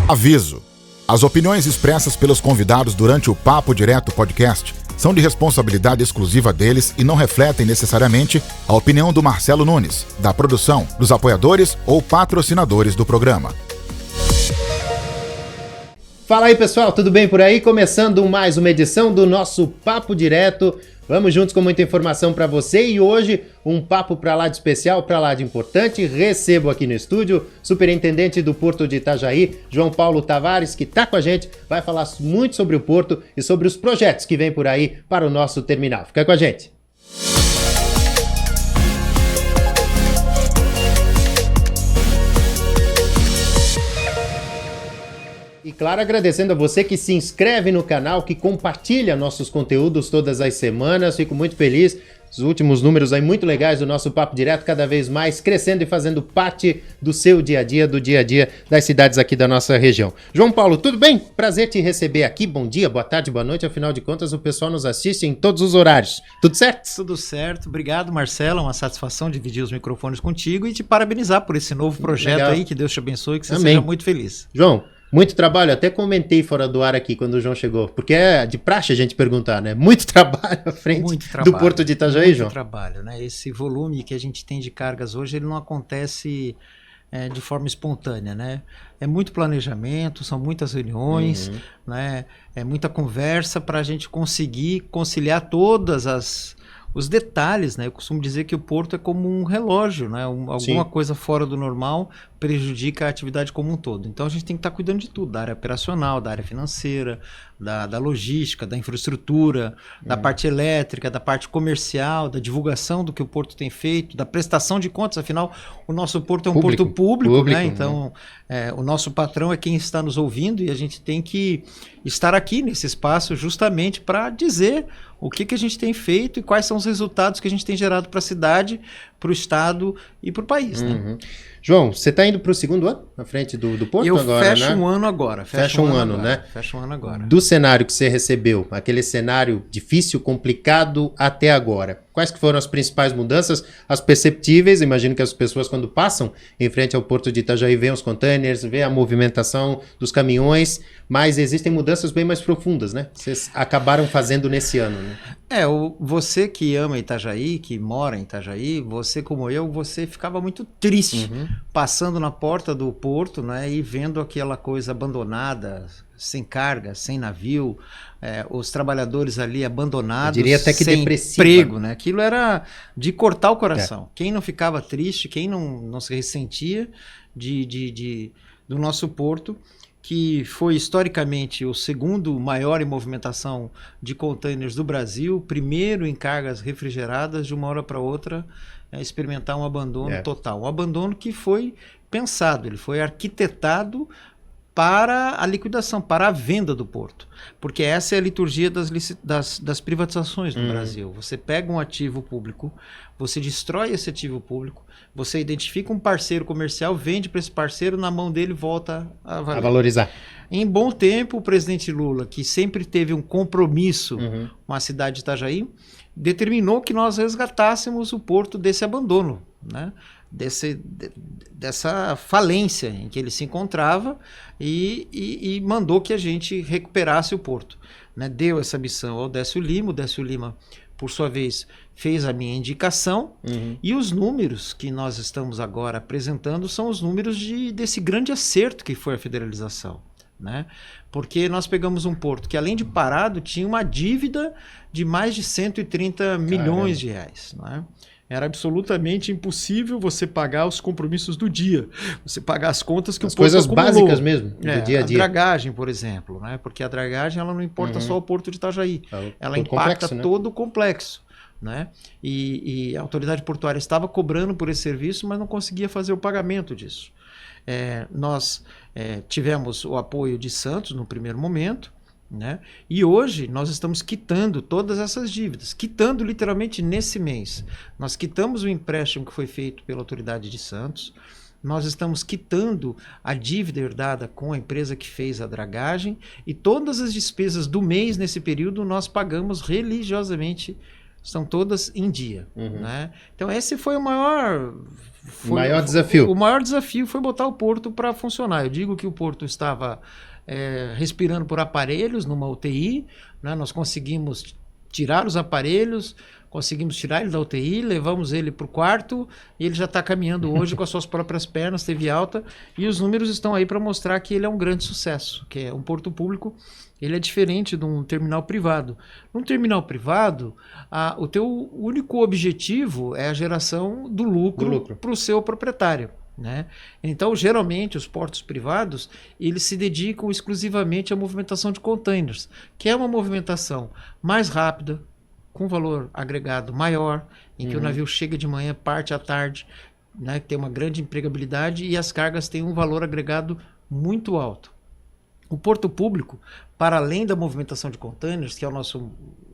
Aviso: as opiniões expressas pelos convidados durante o Papo Direto Podcast são de responsabilidade exclusiva deles e não refletem necessariamente a opinião do Marcelo Nunes, da produção, dos apoiadores ou patrocinadores do programa. Fala aí, pessoal, tudo bem por aí? Começando mais uma edição do nosso Papo Direto. Vamos juntos com muita informação para você e hoje um papo para lá de especial, para lá de importante. Recebo aqui no estúdio o superintendente do Porto de Itajaí, João Paulo Tavares, que está com a gente, vai falar muito sobre o Porto e sobre os projetos que vêm por aí para o nosso terminal. Fica com a gente. E claro, agradecendo a você que se inscreve no canal, que compartilha nossos conteúdos todas as semanas. Fico muito feliz. Os últimos números aí muito legais do nosso Papo Direto, cada vez mais crescendo e fazendo parte do seu dia a dia, do dia a dia das cidades aqui da nossa região. João Paulo, tudo bem? Prazer te receber aqui. Bom dia, boa tarde, boa noite. Afinal de contas, o pessoal nos assiste em todos os horários. Tudo certo? Tudo certo. Obrigado, Marcelo. É uma satisfação dividir os microfones contigo e te parabenizar por esse novo projeto aí. Que Deus te abençoe e que você seja muito feliz. João, muito trabalho, até comentei fora do ar aqui quando o João chegou, porque é de praxe a gente perguntar, né? Muito trabalho à frente do Porto de Itajaí, João. Muito trabalho, né? Esse volume que a gente tem de cargas hoje, ele não acontece de forma espontânea, né? É muito planejamento, são muitas reuniões, né? É muita conversa para a gente conseguir conciliar os detalhes, né? Eu costumo dizer que o Porto é como um relógio, né? Alguma coisa fora do normal prejudica a atividade como um todo. Então a gente tem que estar cuidando de tudo, da área operacional, da área financeira, da logística, da infraestrutura, da parte elétrica, da parte comercial, da divulgação do que o Porto tem feito, da prestação de contas. Afinal, o nosso Porto é um porto público, né? Então o nosso patrão é quem está nos ouvindo e a gente tem que estar aqui nesse espaço justamente para dizer o que a gente tem feito e quais são os resultados que a gente tem gerado para a cidade, para o estado e para o país, né? João, você está indo para o segundo ano na frente do Porto agora, né? Eu fecho um ano agora. Fecha um ano, né? Fecha um ano agora. Do cenário que você recebeu, aquele cenário difícil, complicado até agora, quais que foram as principais mudanças, as perceptíveis? Imagino que as pessoas quando passam em frente ao Porto de Itajaí veem os containers, veem a movimentação dos caminhões, mas existem mudanças bem mais profundas, né? Vocês acabaram fazendo nesse ano, né? Você que ama Itajaí, que mora em Itajaí, você como eu, você ficava muito triste passando na porta do porto, né, e vendo aquela coisa abandonada, sem carga, sem navio, os trabalhadores ali abandonados, eu diria até que sem depressiva. emprego, né? Aquilo era de cortar o coração. Quem não ficava triste, quem não se ressentia do nosso porto, que foi historicamente o segundo maior em movimentação de containers do Brasil, primeiro em cargas refrigeradas, de uma hora para outra, experimentar um abandono total. Um abandono que foi pensado, ele foi arquitetado para a liquidação, para a venda do porto. Porque essa é a liturgia das privatizações no Brasil. Você pega um ativo público, você destrói esse ativo público, você identifica um parceiro comercial, vende para esse parceiro, na mão dele volta a valorizar. Em bom tempo, o presidente Lula, que sempre teve um compromisso com a cidade de Itajaí, determinou que nós resgatássemos o porto desse abandono, né? Dessa falência em que ele se encontrava e mandou que a gente recuperasse o porto, né? Deu essa missão ao Décio Lima, o Décio Lima, por sua vez, fez a minha indicação e os números que nós estamos agora apresentando são os números desse grande acerto que foi a federalização, né? Porque nós pegamos um porto que, além de parado, tinha uma dívida de mais de 130 milhões de reais, né? Era absolutamente impossível você pagar os compromissos do dia, você pagar as contas que as o porto coisas acumulou. Básicas mesmo, do dia a dia. A dragagem, por exemplo, né? Porque a dragagem ela não importa só o Porto de Itajaí, ela impacta todo o complexo, né? E a autoridade portuária estava cobrando por esse serviço, mas não conseguia fazer o pagamento disso. Nós tivemos o apoio de Santos no primeiro momento, né? E hoje nós estamos quitando todas essas dívidas, quitando literalmente nesse mês. Nós quitamos o empréstimo que foi feito pela autoridade de Santos, nós estamos quitando a dívida herdada com a empresa que fez a dragagem e todas as despesas do mês nesse período nós pagamos religiosamente estão todas em dia. Né? Então esse foi o maior... desafio. O maior desafio foi botar o porto para funcionar. Eu digo que o porto estava respirando por aparelhos numa UTI, né? Nós conseguimos tirar os aparelhos, conseguimos tirar ele da UTI, levamos ele para o quarto e ele já está caminhando hoje com as suas próprias pernas, teve alta, e os números estão aí para mostrar que ele é um grande sucesso, que é um porto público. Ele é diferente de um terminal privado. Num terminal privado, o teu único objetivo é a geração do lucro para o seu proprietário. Né? Então, geralmente, os portos privados eles se dedicam exclusivamente à movimentação de containers, que é uma movimentação mais rápida, com valor agregado maior, em que o navio chega de manhã, parte à tarde, né? Que tem uma grande empregabilidade e as cargas têm um valor agregado muito alto. O porto público, para além da movimentação de containers, que é o nosso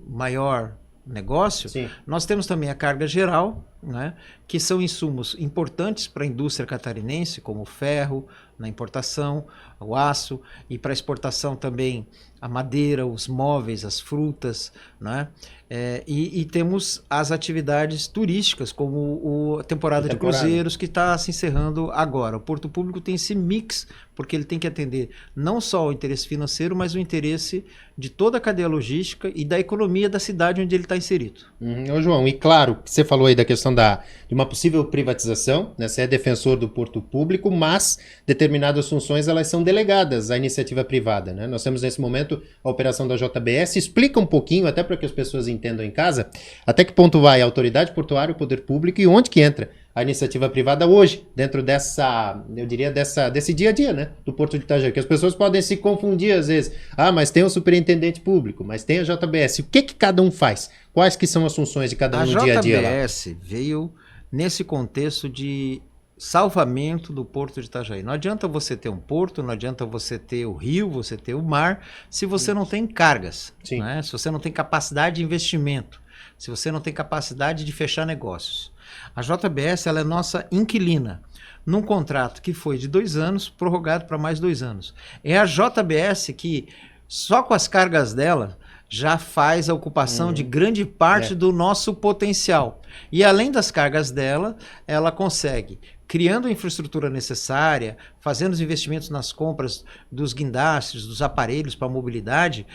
maior negócio, sim, nós temos também a carga geral, né, que são insumos importantes para a indústria catarinense, como o ferro, na importação, o aço, e para exportação também a madeira, os móveis, as frutas, né? E temos as atividades turísticas, como a temporada de cruzeiros, que está se encerrando agora. O Porto Público tem esse mix, porque ele tem que atender não só o interesse financeiro, mas o interesse de toda a cadeia logística e da economia da cidade onde ele está inserido. Ô João, e claro, você falou aí da questão de uma possível privatização, né? Você é defensor do Porto Público, mas determinadas funções elas são delegadas à iniciativa privada, né? Nós temos nesse momento a operação da JBS. Explica um pouquinho, até para que as pessoas entendam em casa, até que ponto vai a autoridade portuária, o poder público e onde que entra a iniciativa privada hoje, dentro dessa, eu diria, desse dia a dia, né, do Porto de Itajaí, que as pessoas podem se confundir às vezes. Mas tem o superintendente público, mas tem a JBS. O que cada um faz? Quais que são as funções de cada um no dia a dia lá? A JBS veio nesse contexto de salvamento do Porto de Itajaí. Não adianta você ter um porto, não adianta você ter o rio, você ter o mar, se você não tem cargas, né? Se você não tem capacidade de investimento, se você não tem capacidade de fechar negócios. A JBS ela é nossa inquilina, num contrato que foi de 2 anos, prorrogado para mais 2 anos. É a JBS que, só com as cargas dela, já faz a ocupação de grande parte do nosso potencial. E além das cargas dela, ela consegue, criando a infraestrutura necessária, fazendo os investimentos nas compras dos guindastres, dos aparelhos para a mobilidade,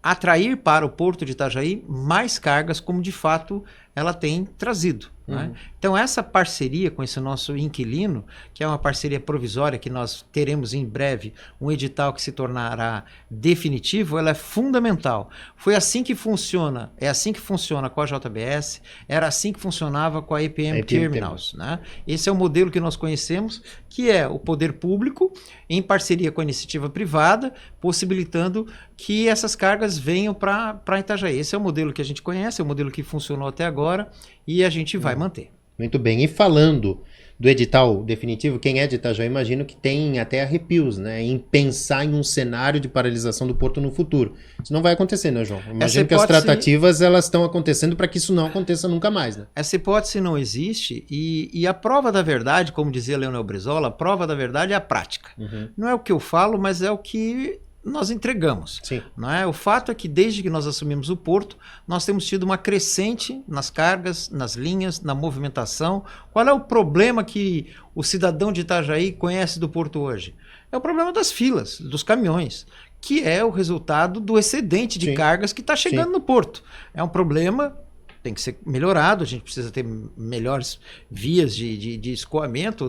atrair para o Porto de Itajaí mais cargas, como de fato ela tem trazido. Né? Então essa parceria com esse nosso inquilino, que é uma parceria provisória, que nós teremos em breve um edital que se tornará definitivo, ela é fundamental. Foi assim que funciona, é assim que funciona com a JBS, era assim que funcionava com a EPM Terminals. Né? Esse é o modelo que nós conhecemos, que é o poder público em parceria com a iniciativa privada, possibilitando que essas cargas venham para Itajaí. Esse é o modelo que a gente conhece, é o modelo que funcionou até agora e a gente vai manter. Muito bem. E falando do edital definitivo, quem é de Itajaí, imagino que tem até arrepios, né, em pensar em um cenário de paralisação do porto no futuro. Isso não vai acontecer, né, João? Imagino que as tratativas elas estão acontecendo para que isso não aconteça nunca mais, né? Essa hipótese não existe e a prova da verdade, como dizia Leonel Brizola, a prova da verdade é a prática. Não é o que eu falo, mas é o que nós entregamos. Não é? O fato é que desde que nós assumimos o porto, nós temos tido uma crescente nas cargas, nas linhas, na movimentação. Qual é o problema que o cidadão de Itajaí conhece do porto hoje? É o problema das filas, dos caminhões, que é o resultado do excedente de cargas que está chegando no porto. É um problema, tem que ser melhorado, a gente precisa ter melhores vias de escoamento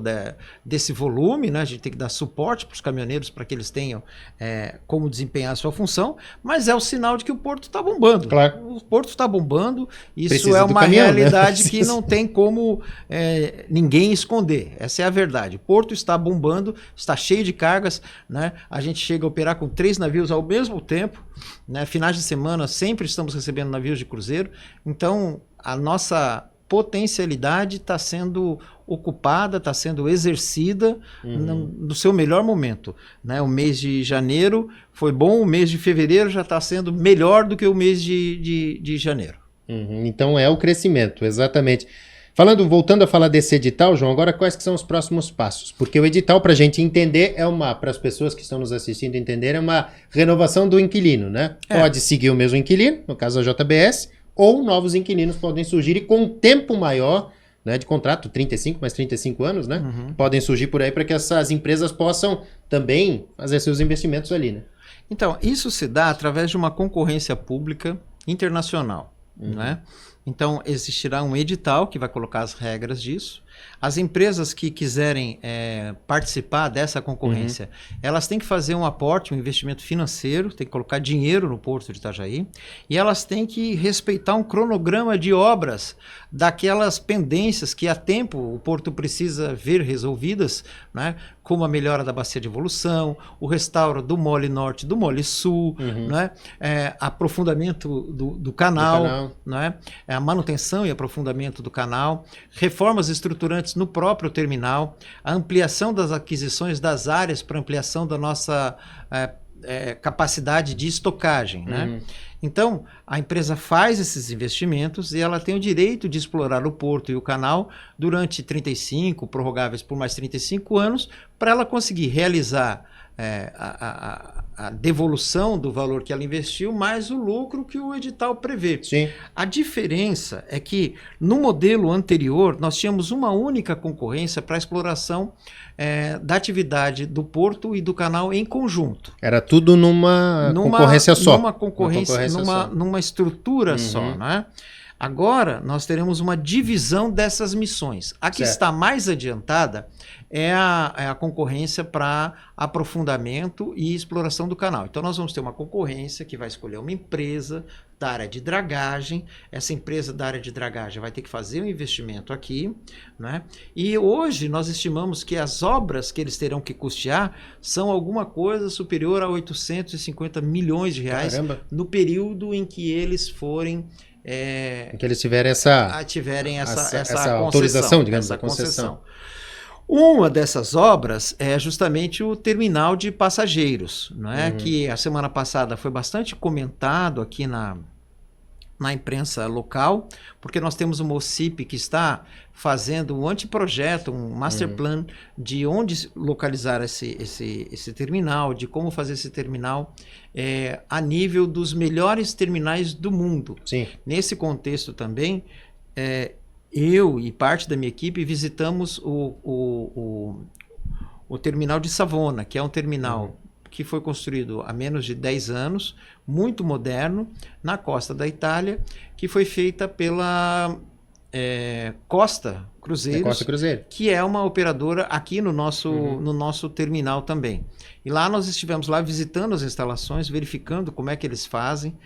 desse volume, né? A gente tem que dar suporte para os caminhoneiros para que eles tenham como desempenhar a sua função, mas é o sinal de que o porto está bombando. Claro. O porto está bombando, isso precisa é uma caminhão, realidade né? que não tem como ninguém esconder. Essa é a verdade. O porto está bombando, está cheio de cargas, né? A gente chega a operar com 3 navios ao mesmo tempo, né? Finais de semana sempre estamos recebendo navios de cruzeiro, então a nossa potencialidade está sendo ocupada, está sendo exercida no seu melhor momento. Né? O mês de janeiro foi bom, o mês de fevereiro já está sendo melhor do que o mês de janeiro. Então é o crescimento, exatamente. Voltando a falar desse edital, João, agora quais que são os próximos passos? Porque o edital, para a gente entender, para as pessoas que estão nos assistindo entender, é uma renovação do inquilino, né? Pode seguir o mesmo inquilino, no caso a JBS, ou novos inquilinos podem surgir e com um tempo maior, né, de contrato, 35 mais 35 anos, né? Podem surgir por aí para que essas empresas possam também fazer seus investimentos ali, né? Então, isso se dá através de uma concorrência pública internacional, né? Então, existirá um edital que vai colocar as regras disso. As empresas que quiserem participar dessa concorrência, elas têm que fazer um aporte, um investimento financeiro, tem que colocar dinheiro no Porto de Itajaí, e elas têm que respeitar um cronograma de obras daquelas pendências que há tempo o Porto precisa ver resolvidas, né? Como a melhora da bacia de evolução, o restauro do Mole Norte, do Mole Sul, né? Aprofundamento do canal. Né? A manutenção e aprofundamento do canal, reformas estruturantes no próprio terminal, a ampliação das aquisições das áreas para ampliação da nossa capacidade de estocagem, né? Então, a empresa faz esses investimentos e ela tem o direito de explorar o porto e o canal durante 35, prorrogáveis por mais 35 anos, para ela conseguir realizar a devolução do valor que ela investiu, mais o lucro que o edital prevê. Sim. A diferença é que no modelo anterior nós tínhamos uma única concorrência para a exploração da atividade do porto e do canal em conjunto. Era tudo numa concorrência só. Numa estrutura só, né? Agora, nós teremos uma divisão dessas missões. A que está mais adiantada é a concorrência para aprofundamento e exploração do canal. Então, nós vamos ter uma concorrência que vai escolher uma empresa da área de dragagem. Essa empresa da área de dragagem vai ter que fazer um investimento aqui, né? E hoje nós estimamos que as obras que eles terão que custear são alguma coisa superior a 850 milhões de reais. Caramba. No período em que eles forem... que eles tiverem essa autorização, digamos, essa concessão. Uma dessas obras é justamente o terminal de passageiros, não é? Que a semana passada foi bastante comentado aqui na imprensa local, porque nós temos uma OCIP que está fazendo um anteprojeto, um master plan de onde localizar esse terminal, de como fazer esse terminal a nível dos melhores terminais do mundo. Sim. Nesse contexto também, eu e parte da minha equipe visitamos o terminal de Savona, que é um terminal que foi construído há menos de 10 anos, muito moderno, na costa da Itália, que foi feita pela Costa Cruzeiros, que é uma operadora aqui no nosso terminal também. E lá nós estivemos lá visitando as instalações, verificando como é que eles fazem.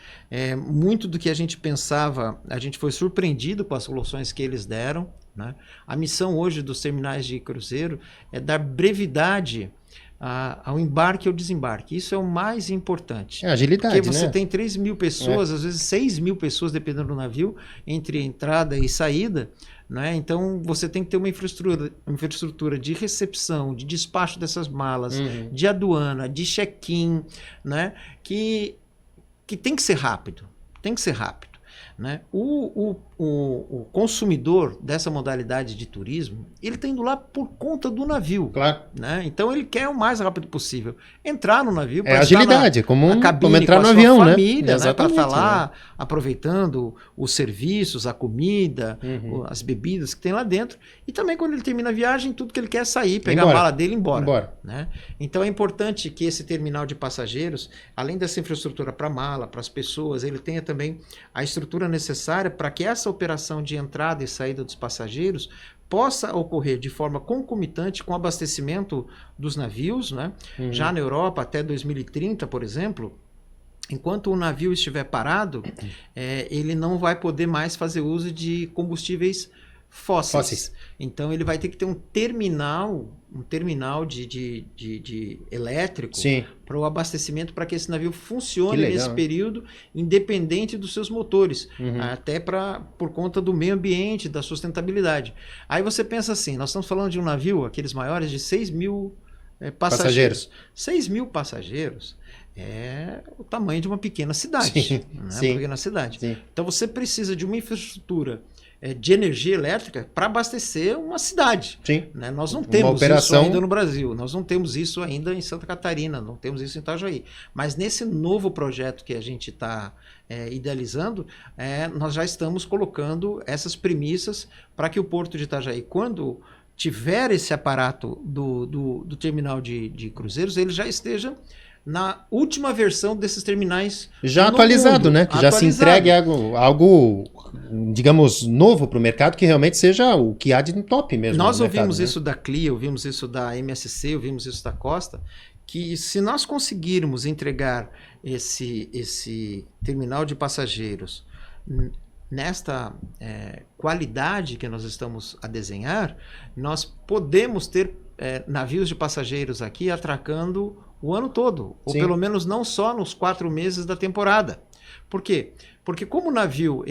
Muito do que a gente pensava, a gente foi surpreendido com as soluções que eles deram, né? A missão hoje dos terminais de cruzeiro é dar brevidade ao embarque e ao desembarque. Isso é o mais importante. Agilidade, porque você né? tem 3 mil pessoas, às vezes 6 mil pessoas, dependendo do navio, entre entrada e saída, né? Então você tem que ter uma infraestrutura de recepção, de despacho dessas malas, de aduana, de check-in, né? que tem que ser rápido. Tem que ser rápido. Né? O consumidor dessa modalidade de turismo, ele está indo lá por conta do navio. Claro. Né? Então ele quer o mais rápido possível entrar no navio. Agilidade, como entrar no avião, família, né? Para estar lá aproveitando os serviços, a comida, as bebidas que tem lá dentro. E também quando ele termina a viagem, tudo que ele quer é sair, pegar a mala dele e ir embora. Né? Então é importante que esse terminal de passageiros, além dessa infraestrutura para mala, para as pessoas, ele tenha também a estrutura necessária para que essa operação de entrada e saída dos passageiros possa ocorrer de forma concomitante com o abastecimento dos navios, né? Já na Europa, até 2030, por exemplo, enquanto o navio estiver parado, ele não vai poder mais fazer uso de combustíveis fósseis. Então ele vai ter que ter um terminal de elétrico para o abastecimento, para que esse navio funcione nesse período, independente dos seus motores, até por conta do meio ambiente, da sustentabilidade. Aí você pensa assim, nós estamos falando de um navio, aqueles maiores, de 6 mil passageiros. 6 mil passageiros é o tamanho de uma pequena cidade. Sim. Uma pequena cidade. Sim. Então você precisa de uma infraestrutura de energia elétrica para abastecer uma cidade. Sim. Né? Nós não temos isso ainda no Brasil, nós não temos isso ainda em Santa Catarina, não temos isso em Itajaí. Mas nesse novo projeto que a gente está idealizando, nós já estamos colocando essas premissas para que o Porto de Itajaí, quando tiver esse aparato do terminal de cruzeiros, ele já esteja na última versão desses terminais já atualizado, mundo, né? Que já se entregue algo digamos, novo para o mercado, que realmente seja o que há de top mesmo. Nós ouvimos mercado, isso da CLIA, ouvimos isso da MSC, ouvimos isso da Costa, que se nós conseguirmos entregar esse terminal de passageiros nesta qualidade que nós estamos a desenhar, nós podemos ter navios de passageiros aqui atracando o ano todo, ou pelo menos não só nos 4 meses da temporada. Por quê? Porque como o navio,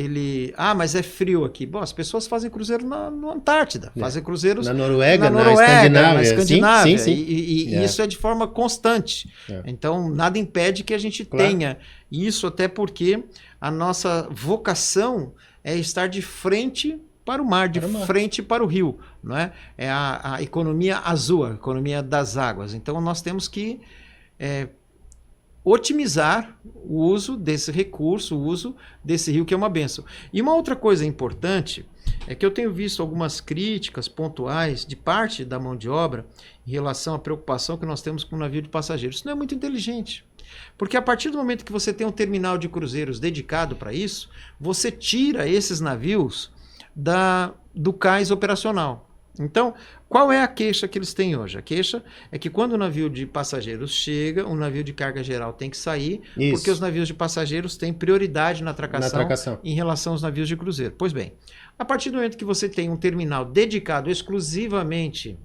mas é frio aqui. Bom, as pessoas fazem cruzeiro na Antártida, fazem cruzeiros na Noruega, na Escandinávia. Sim. E isso é de forma constante. Então, nada impede que a gente tenha isso, até porque a nossa vocação é estar de frente para o mar, frente para o rio. Não é? É a economia azul, a economia das águas. Então, nós temos que otimizar o uso desse recurso, o uso desse rio, que é uma bênção. E uma outra coisa importante é que eu tenho visto algumas críticas pontuais de parte da mão de obra em relação à preocupação que nós temos com o navio de passageiros. Isso não é muito inteligente. Porque a partir do momento que você tem um terminal de cruzeiros dedicado para isso, você tira esses navios do cais operacional. Então, qual é a queixa que eles têm hoje? A queixa é que quando o navio de passageiros chega, o navio de carga geral tem que sair, porque os navios de passageiros têm prioridade na atracação em relação aos navios de cruzeiro. Pois bem, a partir do momento que você tem um terminal dedicado exclusivamente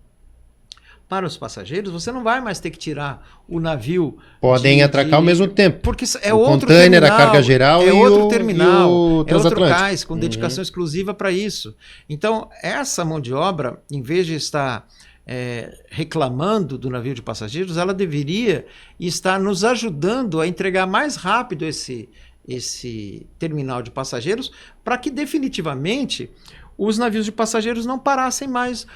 para os passageiros, você não vai mais ter que tirar o navio. Podem atracar ao mesmo tempo. Porque o outro container, terminal, a carga geral é outro terminal, é outro cais com dedicação exclusiva para isso. Então, essa mão de obra, em vez de estar reclamando do navio de passageiros, ela deveria estar nos ajudando a entregar mais rápido esse terminal de passageiros, para que definitivamente os navios de passageiros não parassem mais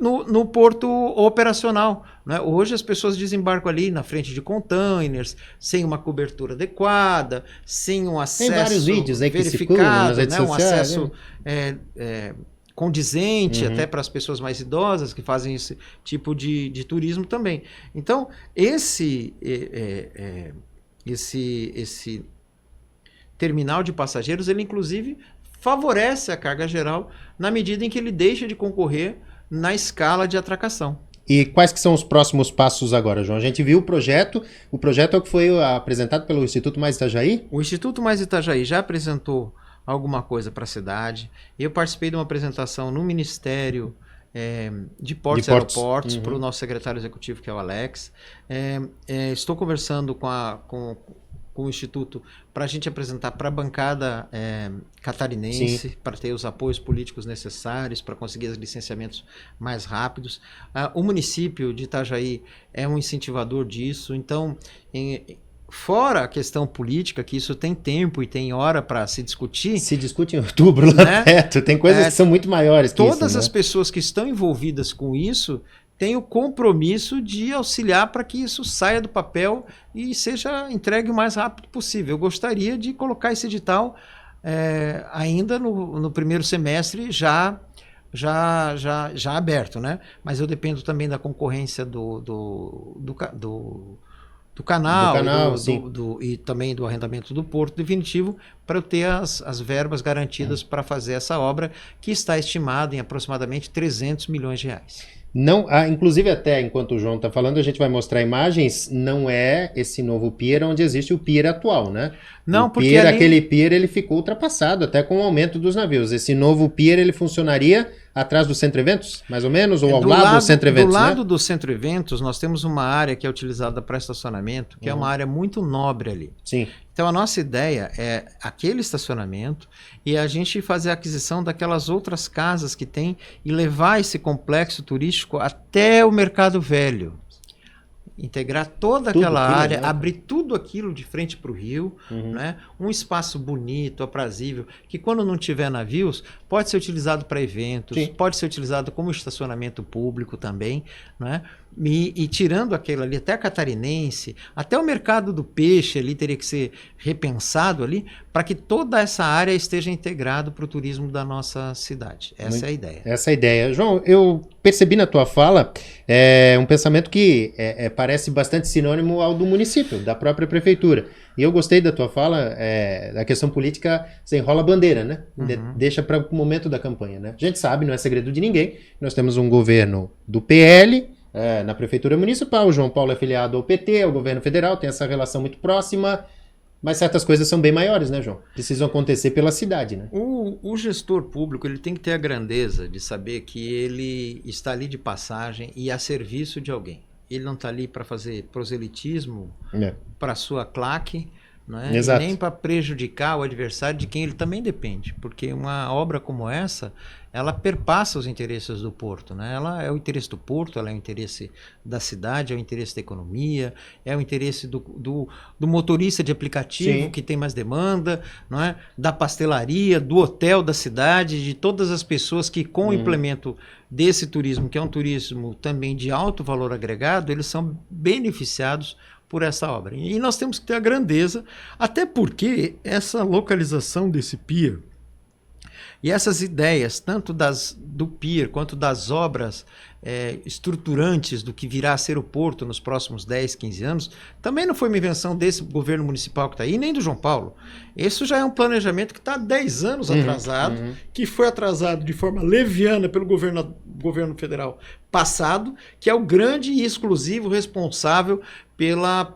no porto operacional. Né? Hoje as pessoas desembarcam ali na frente de containers, sem uma cobertura adequada, sem um acesso verificado, nas redes um sociais, acesso condizente, até para as pessoas mais idosas que fazem esse tipo de turismo também. Então, esse terminal de passageiros, ele inclusive favorece a carga geral na medida em que ele deixa de concorrer na escala de atracação. E quais que são os próximos passos agora, João? A gente viu o projeto é o que foi apresentado pelo Instituto Mais Itajaí? O Instituto Mais Itajaí já apresentou alguma coisa para a cidade. Eu participei de uma apresentação no Ministério de Portos e Aeroportos para o nosso secretário executivo, que é o Alex. Estou conversando com o Instituto para a gente apresentar para a bancada catarinense, para ter os apoios políticos necessários, para conseguir os licenciamentos mais rápidos. O município de Itajaí é um incentivador disso. Então, fora a questão política, que isso tem tempo e tem hora para se discutir. Se discute em outubro lá perto, tem coisas que são muito maiores que todas isso, as pessoas que estão envolvidas com isso tem o compromisso de auxiliar para que isso saia do papel e seja entregue o mais rápido possível. Eu gostaria de colocar esse edital ainda no primeiro semestre já aberto, né? Mas eu dependo também da concorrência do canal e também do arrendamento do porto definitivo, para eu ter as verbas garantidas para fazer essa obra, que está estimada em aproximadamente 300 milhões de reais. Não, inclusive até enquanto o João está falando, a gente vai mostrar imagens, não é esse novo pier onde existe o pier atual, né? Não, porque aquele pier ele ficou ultrapassado até com o aumento dos navios. Esse novo pier ele funcionaria atrás do Centro Eventos, mais ou menos, ou ao lado do Centro Eventos, do lado do Centro Eventos, nós temos uma área que é utilizada para estacionamento, que é uma área muito nobre ali. Sim. Então a nossa ideia é aquele estacionamento e a gente fazer a aquisição daquelas outras casas que tem e levar esse complexo turístico até o Mercado Velho. integrar toda aquela área, abrir tudo aquilo de frente para o rio, né? Um espaço bonito, aprazível, que quando não tiver navios, pode ser utilizado para eventos, pode ser utilizado como estacionamento público também, né? E tirando aquilo ali, até a catarinense, até o mercado do peixe ali teria que ser repensado ali, para que toda essa área esteja integrada para o turismo da nossa cidade. Essa é a ideia. Essa é a ideia. João, eu percebi na tua fala um pensamento que parece bastante sinônimo ao do município, da própria prefeitura. E eu gostei da tua fala, da questão política, você enrola a bandeira, né? Deixa para o momento da campanha, né? A gente sabe, não é segredo de ninguém, nós temos um governo do PL, na prefeitura municipal, o João Paulo é filiado ao PT, ao governo federal, tem essa relação muito próxima, mas certas coisas são bem maiores, né, João? Precisam acontecer pela cidade, né? O gestor público, ele tem que ter a grandeza de saber que ele está ali de passagem e a serviço de alguém. Ele não está ali para fazer proselitismo para sua claque, né? E nem para prejudicar o adversário de quem ele também depende, porque uma obra como essa, ela perpassa os interesses do porto, né? Ela é o interesse do porto, ela é o interesse da cidade, é o interesse da economia, é o interesse do motorista de aplicativo que tem mais demanda, não é? Da pastelaria, do hotel da cidade, de todas as pessoas que com o implemento desse turismo, que é um turismo também de alto valor agregado, eles são beneficiados por essa obra. E nós temos que ter a grandeza, até porque essa localização desse pier e essas ideias, tanto do pier quanto das obras estruturantes do que virá a ser o porto nos próximos 10, 15 anos, também não foi uma invenção desse governo municipal que está aí, nem do João Paulo. Isso já é um planejamento que está há 10 anos atrasado, que foi atrasado de forma leviana pelo governo federal passado, que é o grande e exclusivo responsável pela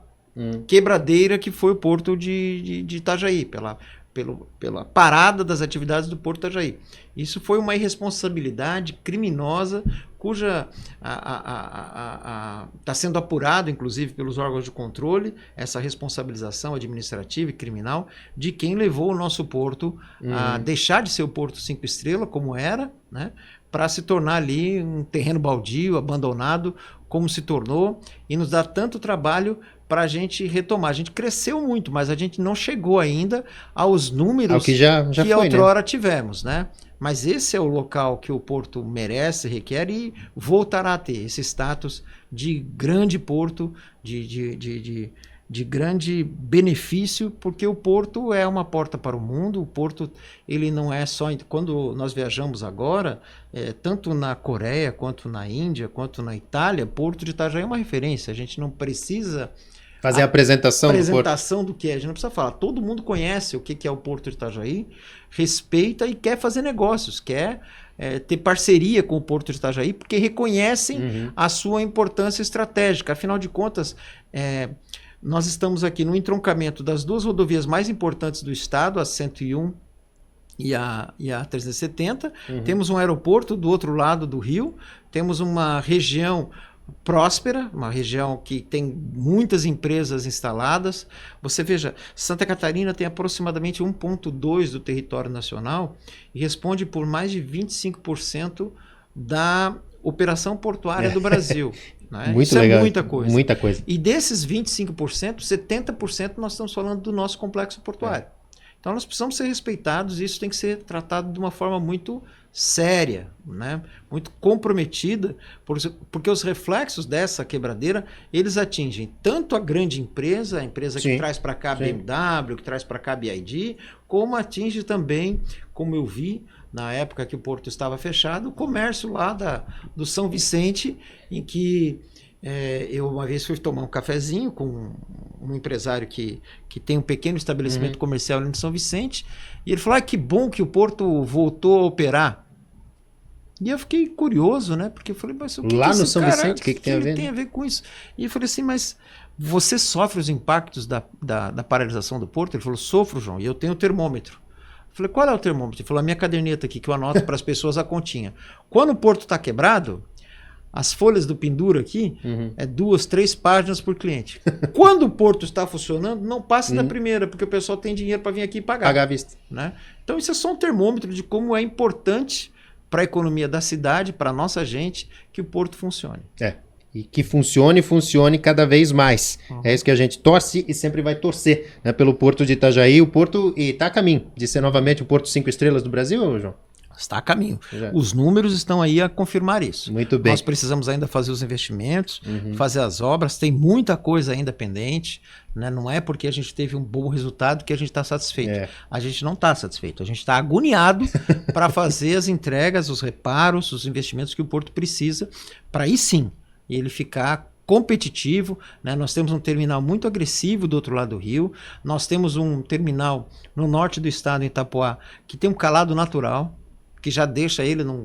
quebradeira que foi o porto de Itajaí, pela parada das atividades do Porto Itajaí. Isso foi uma irresponsabilidade criminosa, cuja está sendo apurado, inclusive, pelos órgãos de controle, essa responsabilização administrativa e criminal de quem levou o nosso porto a deixar de ser o Porto 5 Estrelas, como era, né, para se tornar ali um terreno baldio, abandonado, como se tornou, e nos dá tanto trabalho para a gente retomar. A gente cresceu muito, mas a gente não chegou ainda aos números que já que foi, outrora tivemos, né? Mas esse é o local que o porto merece, requer e voltará a ter esse status de grande porto, de grande benefício, porque o porto é uma porta para o mundo. O porto, ele não é só... Quando nós viajamos agora, tanto na Coreia, quanto na Índia, quanto na Itália, Porto de Itajaí é uma referência. A gente não precisa... fazer a apresentação do que é. A gente não precisa falar. Todo mundo conhece o que é o Porto de Itajaí, respeita e quer fazer negócios, quer ter parceria com o Porto de Itajaí, porque reconhecem a sua importância estratégica. Afinal de contas, nós estamos aqui no entroncamento das duas rodovias mais importantes do estado, a 101 e a 370. Temos um aeroporto do outro lado do rio, temos uma região próspera, uma região que tem muitas empresas instaladas. Você veja, Santa Catarina tem aproximadamente 1,2% do território nacional e responde por mais de 25% da operação portuária do Brasil. Né? Muito Isso legal. É muita coisa. Muita coisa. E desses 25%, 70% nós estamos falando do nosso complexo portuário. Então nós precisamos ser respeitados e isso tem que ser tratado de uma forma muito séria, né? Muito comprometida, porque os reflexos dessa quebradeira, eles atingem tanto a grande empresa, a empresa que traz para cá a BMW, que traz para cá a BYD, como atinge também, como eu vi, na época que o porto estava fechado, o comércio lá do São Vicente, em que eu uma vez fui tomar um cafezinho com um empresário que tem um pequeno estabelecimento comercial ali no São Vicente, e ele falou, que bom que o porto voltou a operar. E eu fiquei curioso, né? Porque eu falei, mas o que lá que no esse São cara, Vicente, o que tem a ver? Tem a ver com isso? E eu falei assim, mas você sofre os impactos da paralisação do porto? Ele falou, sofro, João, e eu tenho o termômetro. Eu falei, qual é o termômetro? Ele falou, a minha caderneta aqui, que eu anoto para as pessoas a continha. Quando o porto está quebrado, as folhas do pendura aqui é 2, 3 páginas por cliente. Quando o porto está funcionando, não passa da primeira, porque o pessoal tem dinheiro para vir aqui e pagar. Pagar à vista. Né? Então isso é só um termômetro de como é importante para a economia da cidade, para a nossa gente, que o porto funcione. e que funcione cada vez mais. É isso que a gente torce e sempre vai torcer, né, pelo Porto de Itajaí. O Porto está a caminho de ser novamente o Porto 5 estrelas do Brasil, João? Está a caminho. Já. Os números estão aí a confirmar isso. Muito bem. Nós precisamos ainda fazer os investimentos, fazer as obras, tem muita coisa ainda pendente, né? Não é porque a gente teve um bom resultado que a gente está satisfeito. A gente não está satisfeito, a gente está agoniado para fazer as entregas, os reparos, os investimentos que o Porto precisa, para aí sim ele ficar competitivo, né? Nós temos um terminal muito agressivo do outro lado do rio, nós temos um terminal no norte do estado, em Itapoá, que tem um calado natural, que já deixa ele num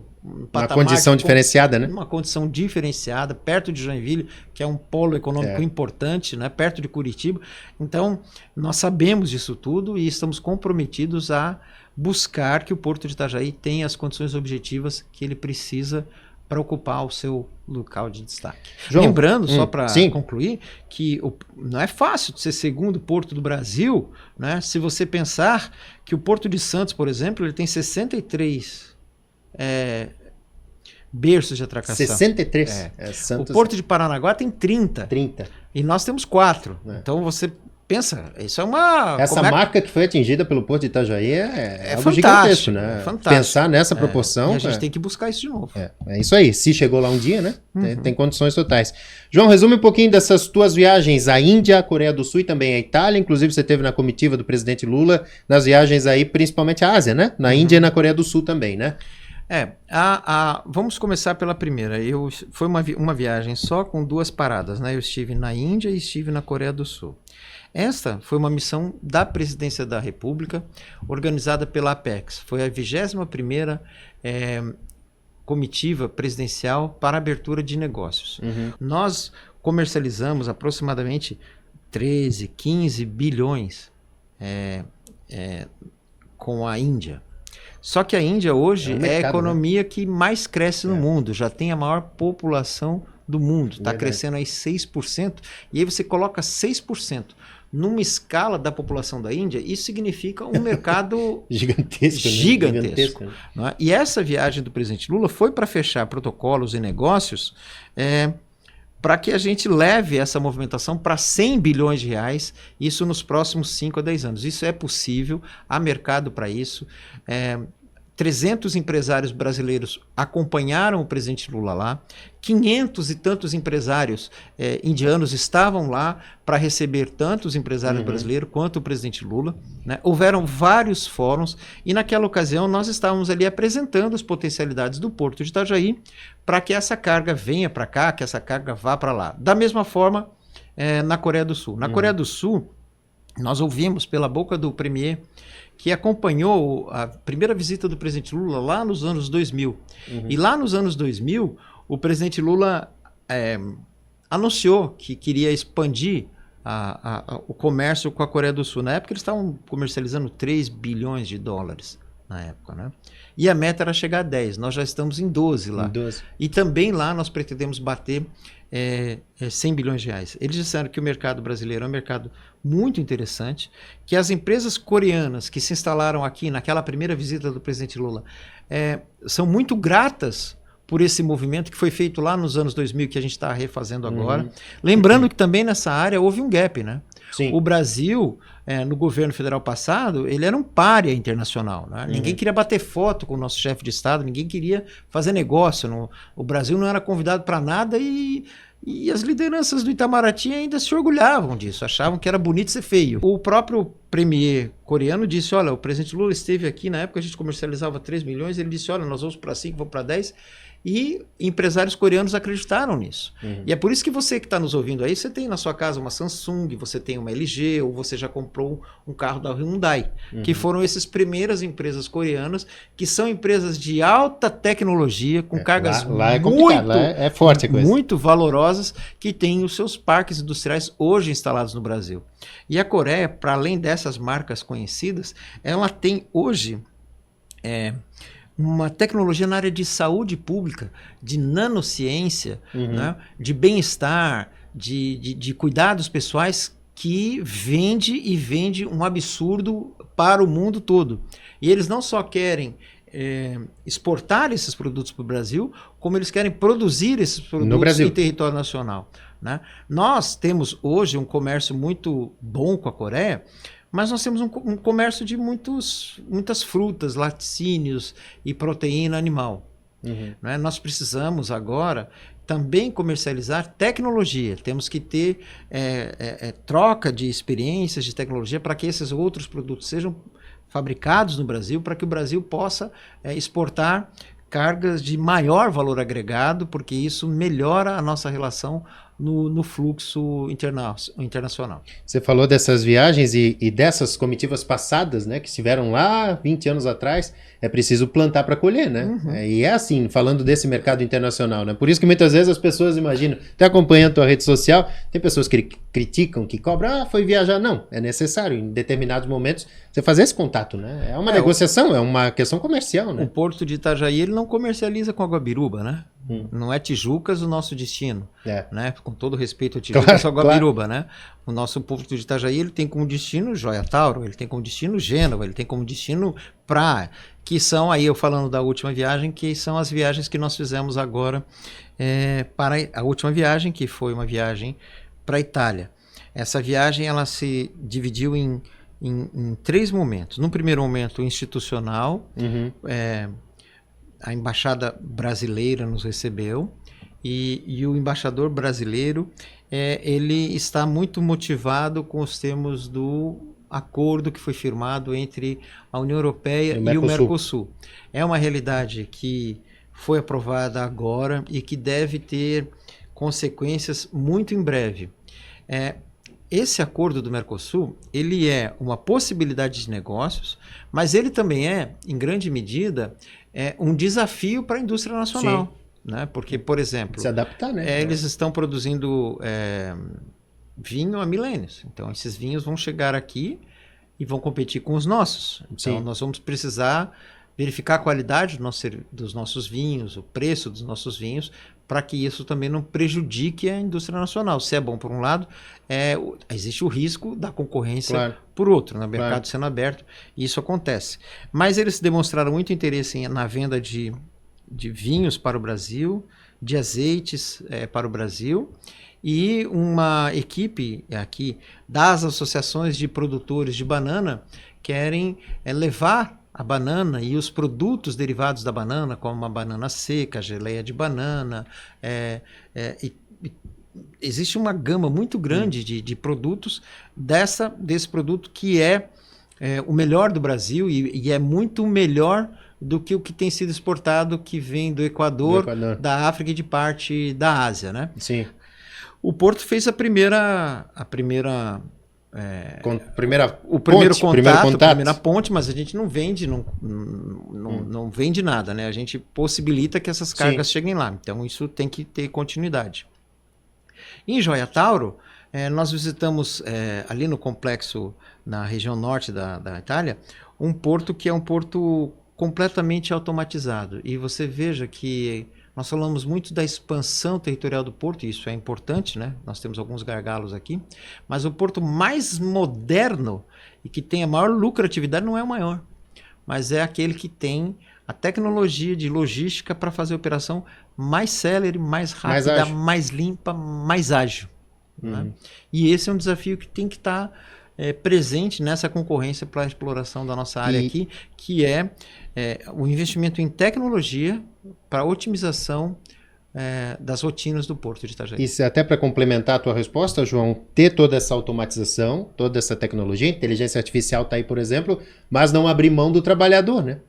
patamar... Uma condição diferenciada, né? Uma condição diferenciada, perto de Joinville, que é um polo econômico importante, né? Perto de Curitiba. Então, nós sabemos disso tudo e estamos comprometidos a buscar que o Porto de Itajaí tenha as condições objetivas que ele precisa para ocupar o seu local de destaque. João, lembrando, só para concluir, que não é fácil de ser segundo porto do Brasil, né? Se você pensar que o Porto de Santos, por exemplo, ele tem 63 berços de atracação. 63? O Porto de Paranaguá tem 30. E nós temos 4. Então você... Pensa, isso é uma... Essa marca que foi atingida pelo Porto de Itajaí é algo fantástico, gigantesco, né? Fantástico. Pensar nessa proporção... E a gente tem que buscar isso de novo. É isso aí. Se chegou lá um dia, né? Tem condições totais. João, resume um pouquinho dessas tuas viagens à Índia, à Coreia do Sul e também à Itália. Inclusive, você esteve na comitiva do presidente Lula, nas viagens aí, principalmente à Ásia, né? Na Índia e na Coreia do Sul também, né? Vamos começar pela primeira. Foi uma viagem só com 2 paradas, né? Eu estive na Índia e estive na Coreia do Sul. Esta foi uma missão da Presidência da República, organizada pela Apex. Foi a 21ª comitiva presidencial para abertura de negócios. Nós comercializamos aproximadamente 13, 15 bilhões com a Índia. Só que a Índia hoje é a economia que mais cresce no mundo, já tem a maior população do mundo, está crescendo aí 6%, e aí você coloca 6% numa escala da população da Índia, isso significa um mercado gigantesco. Né? E essa viagem do presidente Lula foi para fechar protocolos e negócios para que a gente leve essa movimentação para 100 bilhões de reais, isso nos próximos 5 a 10 anos. Isso é possível, há mercado para isso. 300 empresários brasileiros acompanharam o presidente Lula lá, 500 e tantos empresários indianos estavam lá para receber tanto os empresários brasileiros quanto o presidente Lula, né? Houveram vários fóruns e naquela ocasião nós estávamos ali apresentando as potencialidades do Porto de Itajaí para que essa carga venha para cá, que essa carga vá para lá. Da mesma forma, na Coreia do Sul. Na Coreia do Sul, nós ouvimos pela boca do premier que acompanhou a primeira visita do presidente Lula lá nos anos 2000. E lá nos anos 2000, o presidente Lula anunciou que queria expandir o comércio com a Coreia do Sul. Na época, eles estavam comercializando 3 bilhões de dólares. Na época, né? E a meta era chegar a 10. Nós já estamos em 12 lá. E também lá nós pretendemos bater 100 bilhões de reais. Eles disseram que o mercado brasileiro é um mercado muito interessante, que as empresas coreanas que se instalaram aqui naquela primeira visita do presidente Lula são muito gratas por esse movimento que foi feito lá nos anos 2000, que a gente está refazendo agora. Lembrando que também nessa área houve um gap, né? Sim. O Brasil, no governo federal passado, ele era um pária internacional, né? Ninguém queria bater foto com o nosso chefe de Estado, ninguém queria fazer negócio. O Brasil não era convidado para nada e as lideranças do Itamaraty ainda se orgulhavam disso, achavam que era bonito ser feio. O próprio premier coreano disse, olha, o presidente Lula esteve aqui, na época a gente comercializava 3 milhões, ele disse, olha, nós vamos para 5, vamos para 10... E empresários coreanos acreditaram nisso. E é por isso que você que está nos ouvindo aí, você tem na sua casa uma Samsung, você tem uma LG, ou você já comprou um carro da Hyundai, que foram essas primeiras empresas coreanas, que são empresas de alta tecnologia, com cargas lá é complicado, lá é forte a coisa. Muito valorosas, que têm os seus parques industriais hoje instalados no Brasil. E a Coreia, para além dessas marcas conhecidas, ela tem hoje... uma tecnologia na área de saúde pública, de nanociência, né, de bem-estar, de cuidados pessoais, que vende um absurdo para o mundo todo. E eles não só querem exportar esses produtos para o Brasil, como eles querem produzir esses produtos em território nacional, né? Nós temos hoje um comércio muito bom com a Coreia, mas nós temos um comércio de muitas frutas, laticínios e proteína animal. Né? Nós precisamos agora também comercializar tecnologia. Temos que ter troca de experiências de tecnologia para que esses outros produtos sejam fabricados no Brasil, para que o Brasil possa exportar cargas de maior valor agregado, porque isso melhora a nossa relação no fluxo internacional. Você falou dessas viagens e dessas comitivas passadas, né, que estiveram lá 20 anos atrás. É preciso plantar para colher, né? E é assim, falando desse mercado internacional, né? Por isso que muitas vezes as pessoas imaginam, até acompanhando a tua rede social, tem pessoas que criticam, que cobram, foi viajar. Não, é necessário em determinados momentos você fazer esse contato, né? É uma negociação, é uma questão comercial, né? O Porto de Itajaí, ele não comercializa com Guabiruba, né? Não é Tijucas o nosso destino, né? Com todo respeito a Tijucas, só Guabiruba, né? O nosso Porto de Itajaí, ele tem como destino Joia Tauro, ele tem como destino Gênova, ele tem como destino Praia, que são, aí eu falando da última viagem, que são as viagens que nós fizemos agora para a última viagem, que foi uma viagem para a Itália. Essa viagem, ela se dividiu em 3 momentos. No primeiro momento, institucional, a embaixada brasileira nos recebeu e o embaixador brasileiro ele está muito motivado com os termos do acordo que foi firmado entre a União Europeia e o Mercosul. É uma realidade que foi aprovada agora e que deve ter consequências muito em breve. Esse acordo do Mercosul, ele é uma possibilidade de negócios, mas ele também em grande medida, um desafio para a indústria nacional. Né? Porque, por exemplo, se adaptar, né? Eles estão produzindo vinho há milênios. Então, esses vinhos vão chegar aqui e vão competir com os nossos. Então, nós vamos precisar verificar a qualidade dos nossos vinhos, o preço dos nossos vinhos, para que isso também não prejudique a indústria nacional. Se é bom por um lado, existe o risco da concorrência por outro, no mercado sendo aberto, e isso acontece. Mas eles demonstraram muito interesse na venda de vinhos para o Brasil, de azeites para o Brasil, e uma equipe aqui das associações de produtores de banana querem levar a banana e os produtos derivados da banana, como a banana seca, a geleia de banana. Existe uma gama muito grande de produtos desse produto que é o melhor do Brasil e é muito melhor do que o que tem sido exportado, que vem do Equador, da África e de parte da Ásia, né? Sim. O Porto fez o primeiro contato, a primeira ponte, mas a gente não vende, não vende nada, né? A gente possibilita que essas cargas cheguem lá. Então isso tem que ter continuidade. Em Joia Tauro, nós visitamos ali no complexo, na região norte da Itália, um porto que é um porto completamente automatizado. E você veja que nós falamos muito da expansão territorial do porto, e isso é importante, né? Nós temos alguns gargalos aqui, mas o porto mais moderno e que tem a maior lucratividade não é o maior, mas é aquele que tem a tecnologia de logística para fazer a operação mais célere, mais rápida, mais limpa, mais ágil. Né? E esse é um desafio que tem que estar presente nessa concorrência para a exploração da nossa área aqui, que é o investimento em tecnologia para a otimização das rotinas do Porto de Itajaí. Isso, até para complementar a tua resposta, João, ter toda essa automatização, toda essa tecnologia, inteligência artificial está aí, por exemplo, mas não abrir mão do trabalhador, né?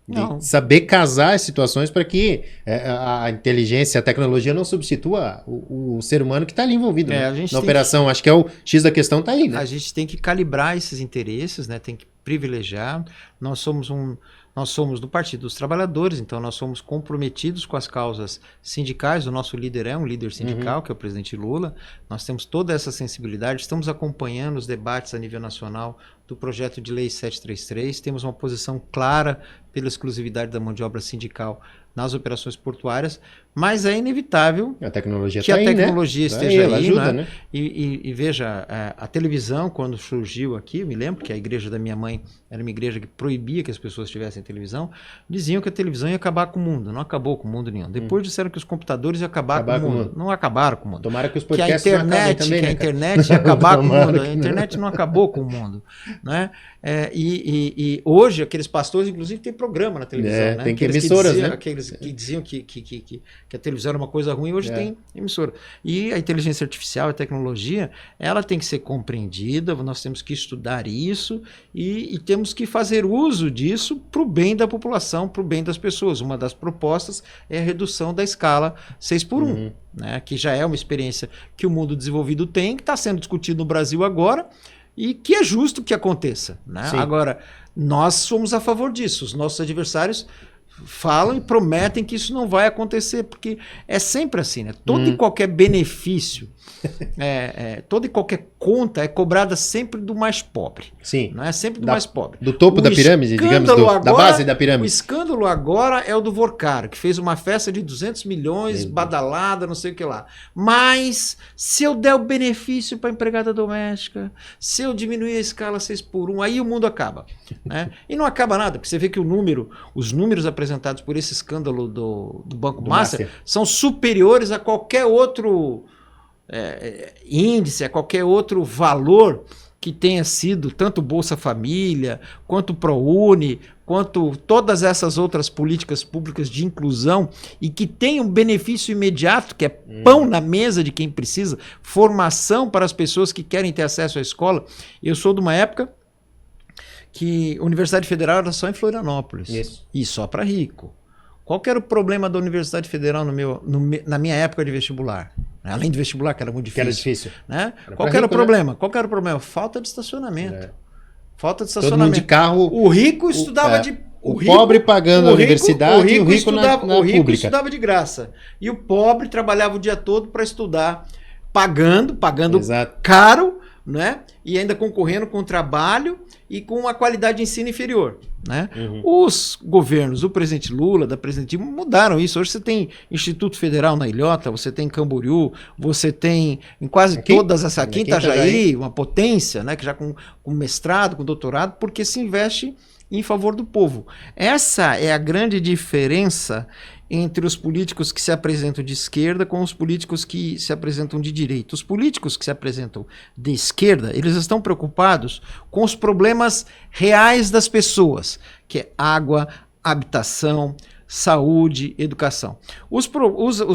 De saber casar as situações para que a inteligência, a tecnologia não substitua o ser humano que está ali envolvido na operação. Acho que é o X da questão está aí, né? A gente tem que calibrar esses interesses, né? Tem que privilegiar. Nós somos do Partido dos Trabalhadores, então nós somos comprometidos com as causas sindicais. O nosso líder é um líder sindical, que é o presidente Lula. Nós temos toda essa sensibilidade, estamos acompanhando os debates a nível nacional do projeto de lei 733, temos uma posição clara pela exclusividade da mão de obra sindical nas operações portuárias, mas é inevitável A tecnologia que tá a aí, tecnologia né? esteja Ela aí, ajuda, né? né? E veja, a televisão, quando surgiu aqui, eu me lembro que a igreja da minha mãe era uma igreja que proibia que as pessoas tivessem televisão, diziam que a televisão ia acabar com o mundo, não acabou com o mundo nenhum. Depois disseram que os computadores iam acabar com o mundo. Não acabaram com o mundo. Tomara que os Que a podcasts não acabem internet, também, que a né, cara? internet ia acabar com o Tomara mundo. que A não. internet não acabou com o mundo, né? E hoje aqueles pastores, inclusive, têm programa na televisão, né? Tem que Aqueles emissoras, diziam, né? Aqueles que diziam que a televisão era uma coisa ruim, hoje É. tem emissora. E a inteligência artificial, a tecnologia, ela tem que ser compreendida, nós temos que estudar isso e temos que fazer uso disso para o bem da população, para o bem das pessoas. Uma das propostas é a redução da escala 6x1, né? Que já é uma experiência que o mundo desenvolvido tem, que está sendo discutido no Brasil agora, e que é justo que aconteça, né? Sim. Agora, nós somos a favor disso. Os nossos adversários falam e prometem que isso não vai acontecer, porque é sempre assim, né? Todo e qualquer benefício, toda e qualquer conta é cobrada sempre do mais pobre. Sim. Não é sempre do Da- mais pobre. Do topo O da pirâmide, digamos, escândalo da base da pirâmide. O escândalo agora é o do Vorcaro, que fez uma festa de 200 milhões, badalada, não sei o que lá. Mas, se eu der o benefício para a empregada doméstica, se eu diminuir a escala 6x1, aí o mundo acaba, né? E não acaba nada, porque você vê que os números apresentados por esse escândalo do Banco Master são superiores a qualquer outro índice, a qualquer outro valor que tenha sido tanto Bolsa Família, quanto ProUni, quanto todas essas outras políticas públicas de inclusão e que tenham benefício imediato, que é pão na mesa de quem precisa, formação para as pessoas que querem ter acesso à escola. Eu sou de uma época que a Universidade Federal era só em Florianópolis. Isso. E só para rico. Qual que era o problema da Universidade Federal na minha época de vestibular? Além do vestibular, que era muito difícil. Que era difícil. Né? Era Qual pra que era o rico, problema? Qual que era o problema? Falta de estacionamento. Falta de Todo estacionamento. mundo de carro. O rico estudava de... O pobre pagando a universidade e o rico estudava, na o rico pública. estudava de graça. E o pobre trabalhava o dia todo para estudar, pagando Exato. caro, né? E ainda concorrendo com o trabalho e com uma qualidade de ensino inferior, né? Os governos, o presidente Lula, da presidente Dilma, mudaram isso. Hoje você tem Instituto Federal na Ilhota, você tem Camboriú, você tem em quase todas essas, aqui em Itajaí, uma potência, né? Que já com mestrado, com doutorado, porque se investe em favor do povo. Essa é a grande diferença entre os políticos que se apresentam de esquerda com os políticos que se apresentam de direita. Os políticos que se apresentam de esquerda, eles estão preocupados com os problemas reais das pessoas, que é água, habitação, saúde, educação. Os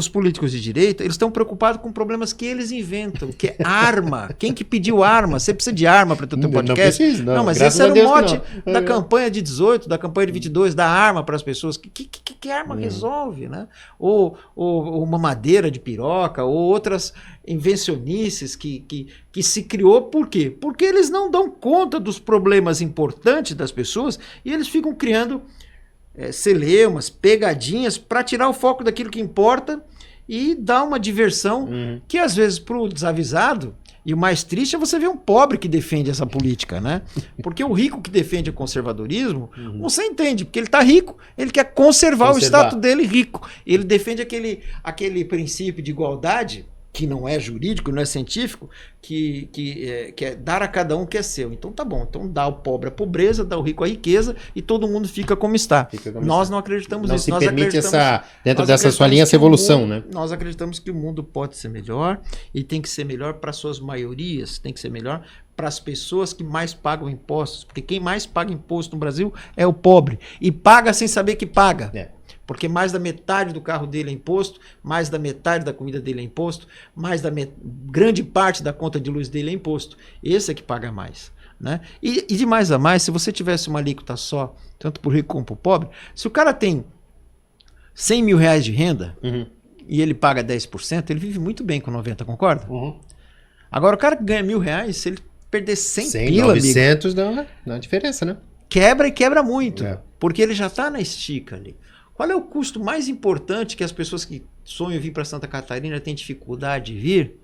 políticos de direita, eles estão preocupados com problemas que eles inventam, que é arma. Quem que pediu arma? Você precisa de arma para ter um podcast? Não preciso, não. Mas Graças esse era a Deus o mote que da campanha de 18, da campanha de 22, da arma para as pessoas. Que arma resolve, né? Ou uma madeira de piroca, ou outras invencionices que se criou. Por quê? Porque eles não dão conta dos problemas importantes das pessoas e eles ficam criando celeumas, pegadinhas para tirar o foco daquilo que importa e dar uma diversão que às vezes para o desavisado, e o mais triste é você ver um pobre que defende essa política, né? Porque o rico que defende o conservadorismo, você entende, porque ele está rico, ele quer conservar o status dele rico. Ele defende aquele princípio de igualdade, que não é jurídico, não é científico, que é dar a cada um o que é seu. Então tá bom, então dá ao pobre a pobreza, dá ao rico a riqueza e todo mundo fica como está. Nós não acreditamos nisso. Não se permite dentro dessa sua linha, essa evolução, né? Nós acreditamos que o mundo pode ser melhor e tem que ser melhor para suas maiorias, tem que ser melhor para as pessoas que mais pagam impostos, porque quem mais paga imposto no Brasil é o pobre e paga sem saber que paga. Porque mais da metade do carro dele é imposto, mais da metade da comida dele é imposto, mais da grande parte da conta de luz dele é imposto. Esse é que paga mais, né? E de mais a mais, se você tivesse uma alíquota só, tanto para o rico como para o pobre, se o cara tem 100 mil reais de renda e ele paga 10%, ele vive muito bem com 90, concorda? Agora o cara que ganha R$1.000, se ele perder 100 pila, 900 dá uma diferença, né? Quebra e quebra muito, porque ele já está na estica ali. Qual é o custo mais importante que as pessoas que sonham vir para Santa Catarina têm dificuldade de vir?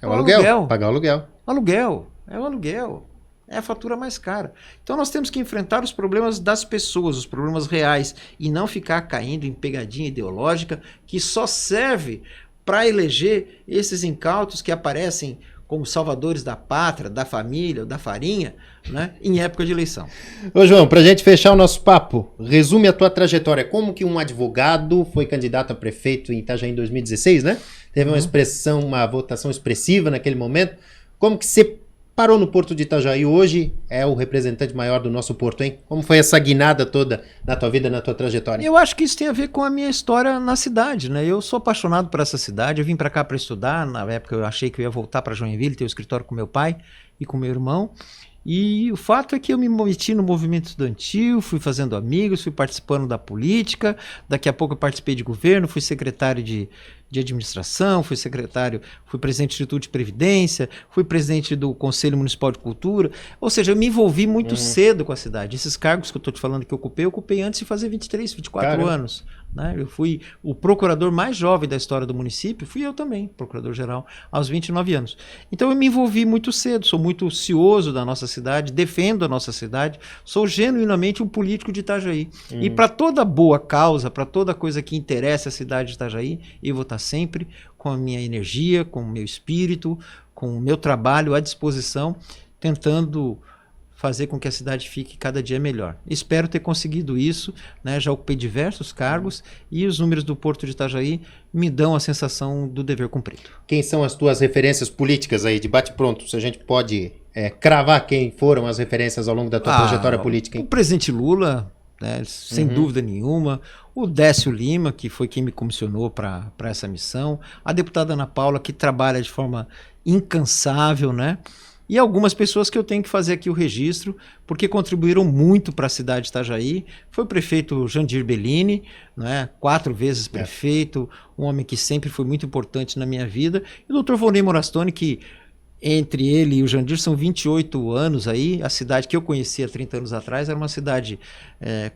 É o aluguel. Pagar o aluguel. Aluguel. É o aluguel. é a fatura mais cara. Então nós temos que enfrentar os problemas das pessoas, os problemas reais, e não ficar caindo em pegadinha ideológica que só serve para eleger esses incautos que aparecem como salvadores da pátria, da família, da farinha, né, em época de eleição. Ô João, pra gente fechar o nosso papo, resume a tua trajetória. Como que um advogado foi candidato a prefeito em Itajaí em 2016, né? Teve uma votação expressiva naquele momento. Como que você parou no Porto de Itajaí hoje, é o representante maior do nosso Porto, hein? Como foi essa guinada toda na tua vida, na tua trajetória? Eu acho que isso tem a ver com a minha história na cidade, né? Eu sou apaixonado por essa cidade, eu vim para cá para estudar, na época eu achei que eu ia voltar para Joinville, ter o escritório com meu pai e com meu irmão, e o fato é que eu me meti no movimento estudantil, fui fazendo amigos, fui participando da política, daqui a pouco eu participei de governo, fui secretário de administração, fui presidente do Instituto de Previdência, fui presidente do Conselho Municipal de Cultura, ou seja, eu me envolvi muito cedo com a cidade. Esses cargos que eu estou te falando que eu ocupei antes de fazer 23, 24 anos. Né? Eu fui o procurador mais jovem da história do município, fui eu também, procurador-geral, aos 29 anos. Então eu me envolvi muito cedo, sou muito cioso da nossa cidade, defendo a nossa cidade, sou genuinamente um político de Itajaí. E para toda boa causa, para toda coisa que interessa a cidade de Itajaí, eu vou estar sempre com a minha energia, com o meu espírito, com o meu trabalho à disposição, tentando fazer com que a cidade fique cada dia melhor. Espero ter conseguido isso, né? Já ocupei diversos cargos e os números do Porto de Itajaí me dão a sensação do dever cumprido. Quem são as tuas referências políticas aí, de bate-pronto? Se a gente pode cravar quem foram as referências ao longo da tua trajetória política, hein? O presidente Lula, né, sem dúvida nenhuma, o Décio Lima, que foi quem me comissionou para essa missão, a deputada Ana Paula, que trabalha de forma incansável, né? E algumas pessoas que eu tenho que fazer aqui o registro, porque contribuíram muito para a cidade de Itajaí. Foi o prefeito Jandir Bellini, né? 4 vezes prefeito, um homem que sempre foi muito importante na minha vida. E o Dr. Volney Morastone, que entre ele e o Jandir são 28 anos aí. A cidade que eu conheci há 30 anos atrás era uma cidade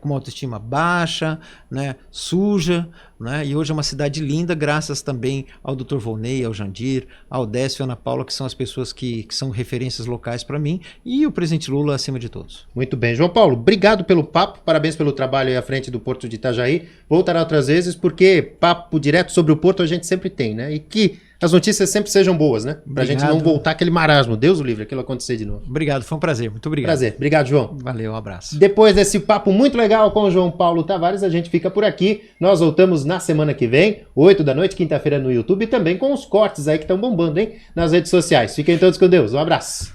com uma autoestima baixa, né, suja, né, e hoje é uma cidade linda, graças também ao Dr. Volney, ao Jandir, ao Décio e à Ana Paula, que são as pessoas que são referências locais para mim, e o presidente Lula acima de todos. Muito bem. João Paulo, obrigado pelo papo, parabéns pelo trabalho aí à frente do Porto de Itajaí. Voltará outras vezes, porque papo direto sobre o Porto a gente sempre tem, né? E que as notícias sempre sejam boas, né? Pra gente não voltar aquele marasmo. Deus o livre, aquilo acontecer de novo. Obrigado, foi um prazer. Muito obrigado. Prazer. Obrigado, João. Valeu, um abraço. Depois desse papo muito legal com o João Paulo Tavares, a gente fica por aqui. Nós voltamos na semana que vem, 8 da noite, quinta-feira no YouTube, e também com os cortes aí que estão bombando, hein? Nas redes sociais. Fiquem todos com Deus. Um abraço.